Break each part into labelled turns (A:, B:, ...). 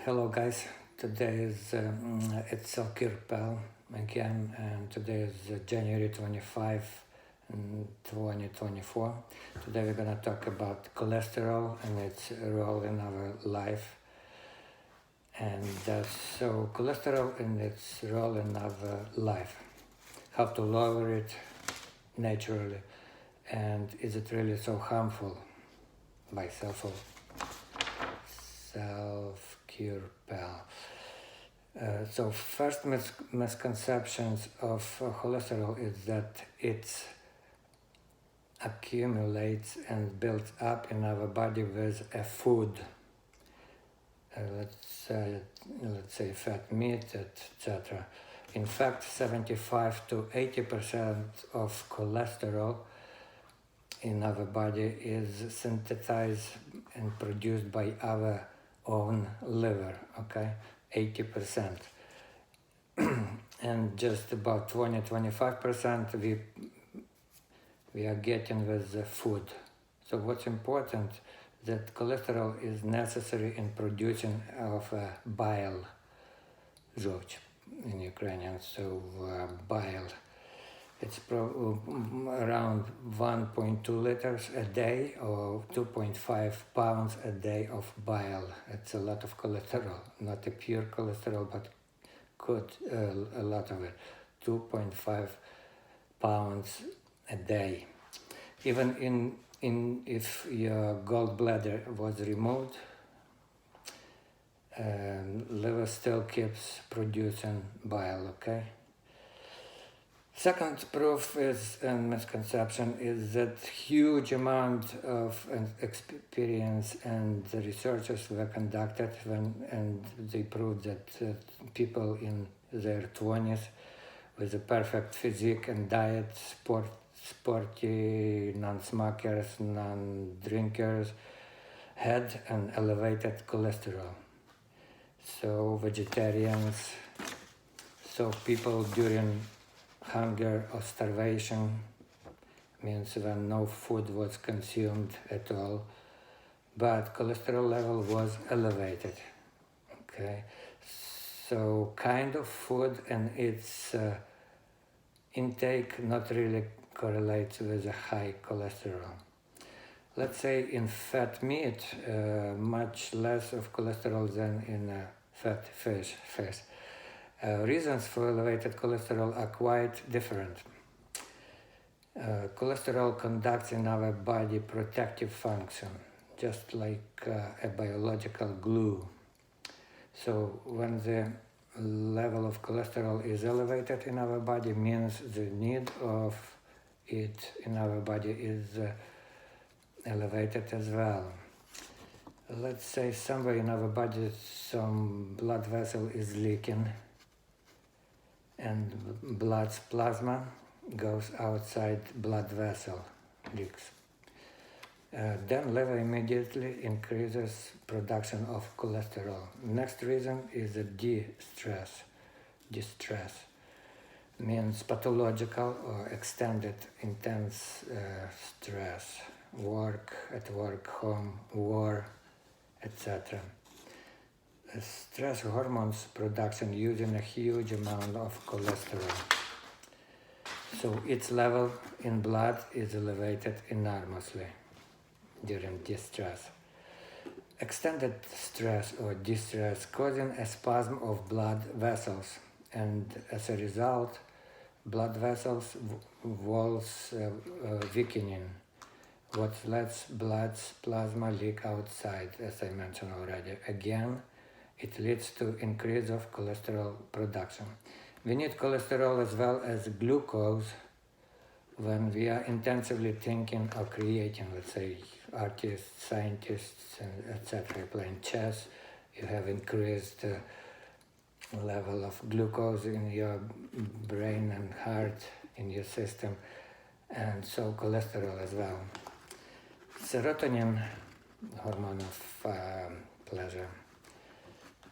A: Hello guys, today is it's Selfcurepal again, and today is January 25, 2024. Today we're gonna talk about cholesterol and its role in our life. And so cholesterol and its role in our life, how to lower it naturally, and is it really so harmful by Selfcurepal. So first misconceptions of cholesterol is that it accumulates and builds up in our body with a food. Let's say fat, meat, etc. In fact, 75 to 80% of cholesterol in our body is synthesized and produced by our own liver, okay, 80%. And just about 20-25% we are getting with the food. So what's important, that cholesterol is necessary in producing of bile, żółć in Ukrainian, so bile. It's around 1.2 liters a day or 2.5 pounds a day of bile. It's a lot of cholesterol, not a pure cholesterol, but a lot of it. 2.5 pounds a day. Even if your gallbladder was removed, liver still keeps producing bile, okay? Second proof is and misconception is that huge amount of experience and the researchers were conducted and they proved that people in their 20s with a perfect physique and diet, sporty, non-smokers, non-drinkers, had an elevated cholesterol. So vegetarians, so people during hunger or starvation, means when no food was consumed at all, but cholesterol level was elevated. Okay, so kind of food and its intake not really correlates with a high cholesterol. Let's say in fat meat, much less of cholesterol than in fat fish. Reasons for elevated cholesterol are quite different. Cholesterol conducts in our body protective function, just like a biological glue. So when the level of cholesterol is elevated in our body, means the need of it in our body is elevated as well. Let's say somewhere in our body some blood vessel is leaking and blood's plasma goes outside blood vessel, leaks. Then liver immediately increases production of cholesterol. Next reason is the distress. Means pathological or extended intense stress, at work, home, war, etc. Stress hormones production using a huge amount of cholesterol. So its level in blood is elevated enormously during distress. Extended stress or distress causing a spasm of blood vessels, and as a result, blood vessels walls weakening, what lets blood's plasma leak outside, as I mentioned already. Again, it leads to increase of cholesterol production. We need cholesterol as well as glucose when we are intensively thinking or creating, let's say, artists, scientists, etc. Playing chess, you have increased level of glucose in your brain and heart, in your system, and so cholesterol as well. Serotonin, hormone of pleasure,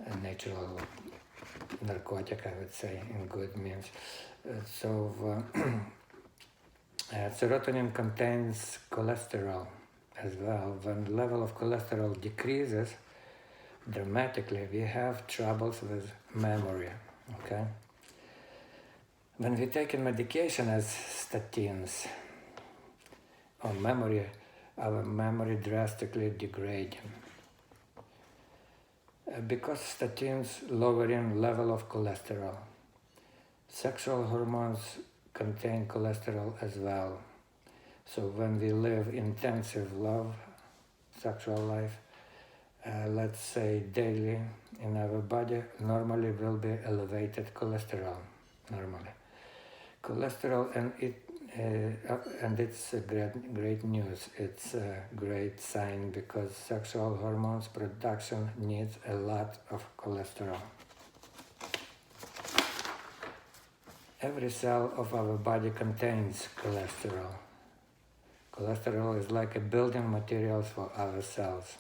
A: a natural narcotic, I would say, in good means. Serotonin contains cholesterol as well. When the level of cholesterol decreases, dramatically, we have troubles with memory, okay? When we take medication as statins, our memory drastically degrading. Because statins lowering level of cholesterol. Sexual hormones contain cholesterol as well. So when we live intensive love, sexual life, let's say daily in our body, normally will be elevated cholesterol, normally. Cholesterol, and it's a great news. It's a great sign because sexual hormones production needs a lot of cholesterol. Every cell of our body contains cholesterol. Cholesterol is like a building materials for our cells.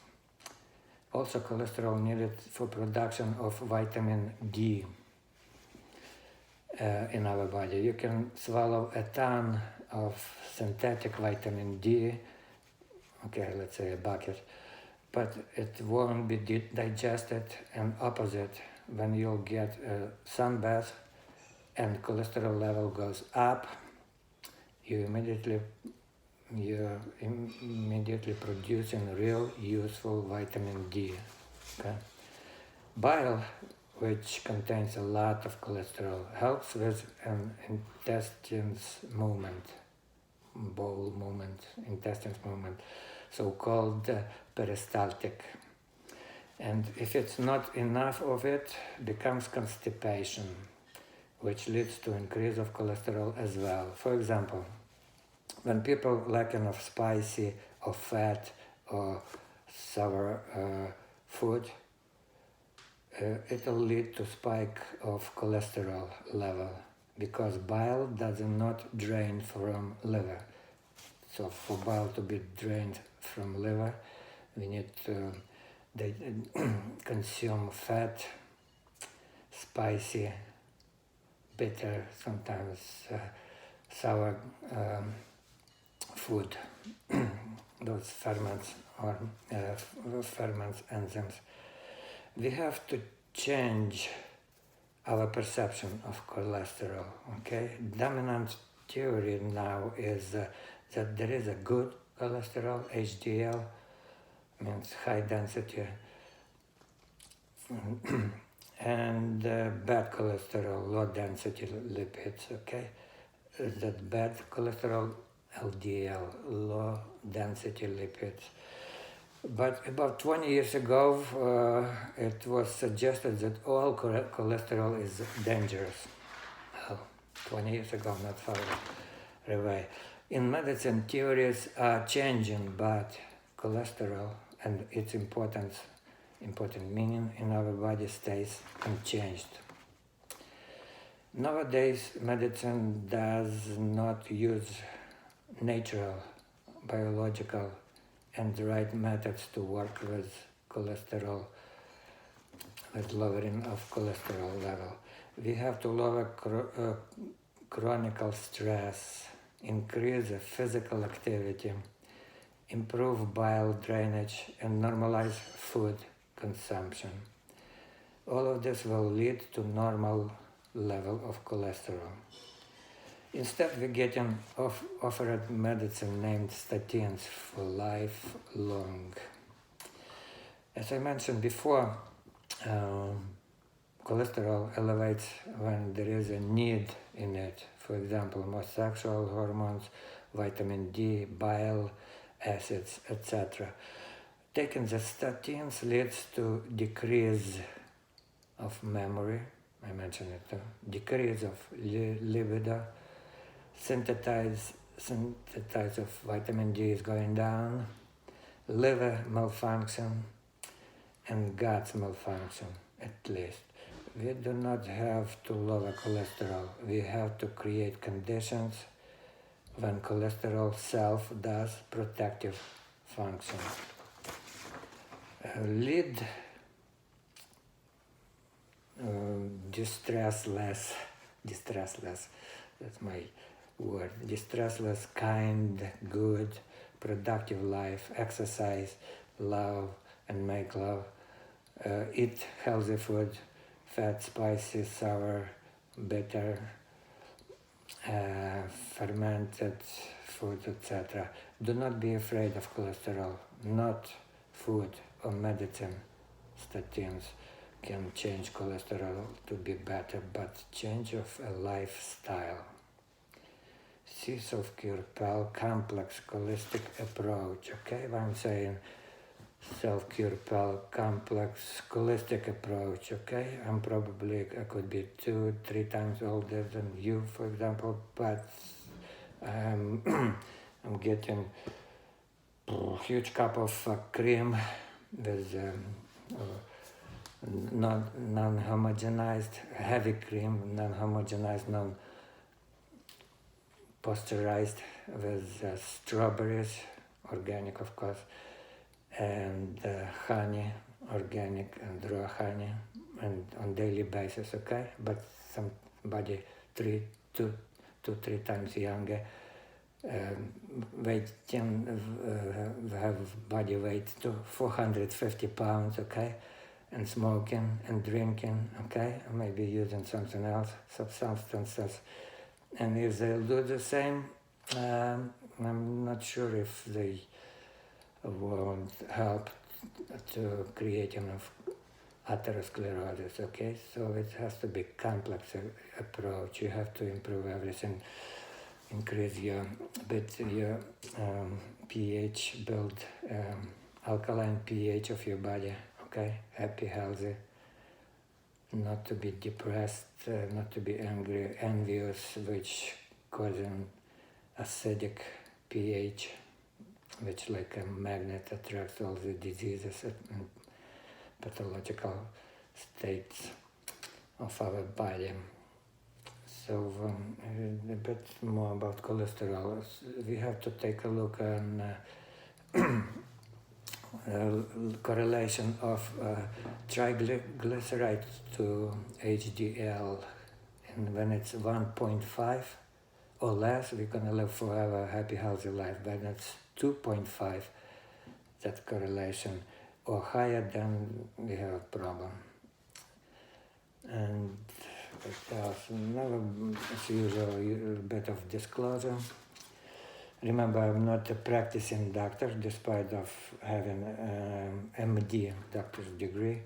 A: Also, cholesterol needed for production of vitamin D in our body. You can swallow a ton of synthetic vitamin D, okay, let's say a bucket, but it won't be digested, and opposite, when you'll get a sunbath and cholesterol level goes up, you're immediately producing real useful vitamin D. Okay? Bile, which contains a lot of cholesterol, helps with an intestines movement, bowel movement, intestines movement, so-called peristaltic. And if it's not enough of it, becomes constipation, which leads to increase of cholesterol as well. For example, when people lacking of spicy or fat or sour food, it'll lead to spike of cholesterol level because bile does not drain from liver. So for bile to be drained from liver, we need to consume fat, spicy, bitter, sometimes sour food, those ferments or ferments enzymes. We have to change our perception of cholesterol, okay? Dominant theory now is that there is a good cholesterol, HDL, means high density, and bad cholesterol, low density lipids, okay? That bad cholesterol, LDL, low density lipids. But about 20 years ago, it was suggested that all cholesterol is dangerous. Well, 20 years ago, not far away. In medicine, theories are changing, but cholesterol and its important meaning in our body stays unchanged. Nowadays, medicine does not use natural, biological, and the right methods to work with cholesterol, with lowering of cholesterol level. We have to lower chronic stress, increase the physical activity, improve bile drainage, and normalize food consumption. All of this will lead to normal level of cholesterol. Instead, we're getting offered medicine named statins for lifelong. As I mentioned before, cholesterol elevates when there is a need in it. For example, more sexual hormones, vitamin D, bile acids, etc. Taking the statins leads to decrease of memory, I mentioned it too, decrease of libido, synthesize of vitamin D is going down, liver malfunction, and gut malfunction, at least. We do not have to lower cholesterol. We have to create conditions when cholesterol self does protective function. Lead distressless, that's my word, distressless, kind, good, productive life, exercise, love, and make love, Eat healthy food, fat, spicy, sour, bitter, fermented food, etc. Do not be afraid of cholesterol. Not food or medicine, statins can change cholesterol to be better, but change of a lifestyle. See Selfcurepal complex holistic approach. Okay, what I'm saying, Selfcurepal complex holistic approach. Okay, I could be 2-3 times older than you, for example, but I'm getting a huge cup of cream with non-homogenized, heavy cream, non-homogenized, non-pasteurized, with strawberries, organic of course, and honey, organic and raw honey, and on daily basis, okay? But somebody 2-3 times younger, have body weight to 450 pounds, okay? And smoking and drinking, okay? Maybe using something else, some substances. And if they'll do the same, I'm not sure if they won't help to create enough atherosclerosis, okay? So it has to be complex approach. You have to improve everything, increase your pH, build alkaline pH of your body, okay? Happy, healthy, not to be depressed, not to be angry, envious, which causing acidic pH, which like a magnet attracts all the diseases and pathological states of our body. So a bit more about cholesterol. We have to take a look on correlation of triglyceride to HDL, and when it's 1.5 or less, we're gonna live forever, happy, healthy life. When it's 2.5, that correlation, or higher, then we have a problem. And now, as usual, a bit of disclosure. Remember, I'm not a practicing doctor, despite of having MD, doctor's degree,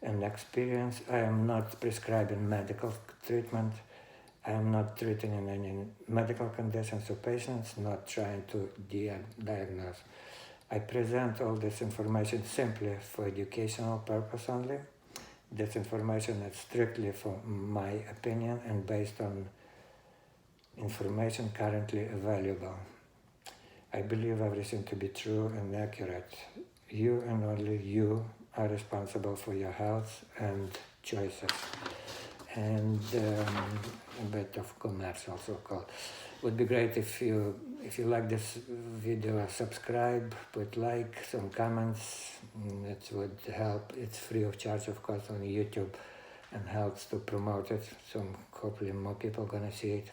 A: and experience. I am not prescribing medical treatment. I am not treating any medical conditions or patients, not trying to diagnose. I present all this information simply for educational purpose only. This information is strictly for my opinion and based on information currently available. I believe everything to be true and accurate. You and only you are responsible for your health and choices. And a bit of commercial, so-called. Would be great if you like this video, subscribe, put like, some comments. It would help. It's free of charge, of course, on YouTube, and helps to promote it. So hopefully more people gonna see it.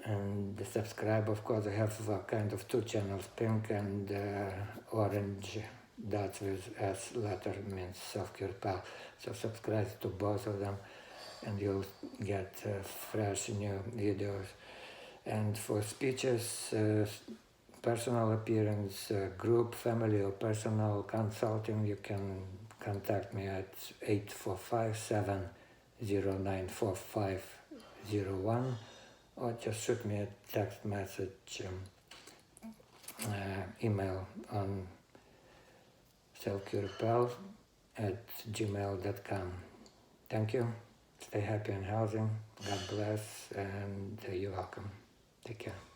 A: And the subscribe, of course, I have kind of 2 channels, pink and orange dots with S letter means Selfcurepal. So subscribe to both of them and you'll get fresh new videos. And for speeches, personal appearance, group, family or personal consulting, you can contact me at 845-709-4501 or just shoot me a text message, email on selfcurepal@gmail.com. Thank you. Stay happy and healthy. God bless, and you're welcome. Take care.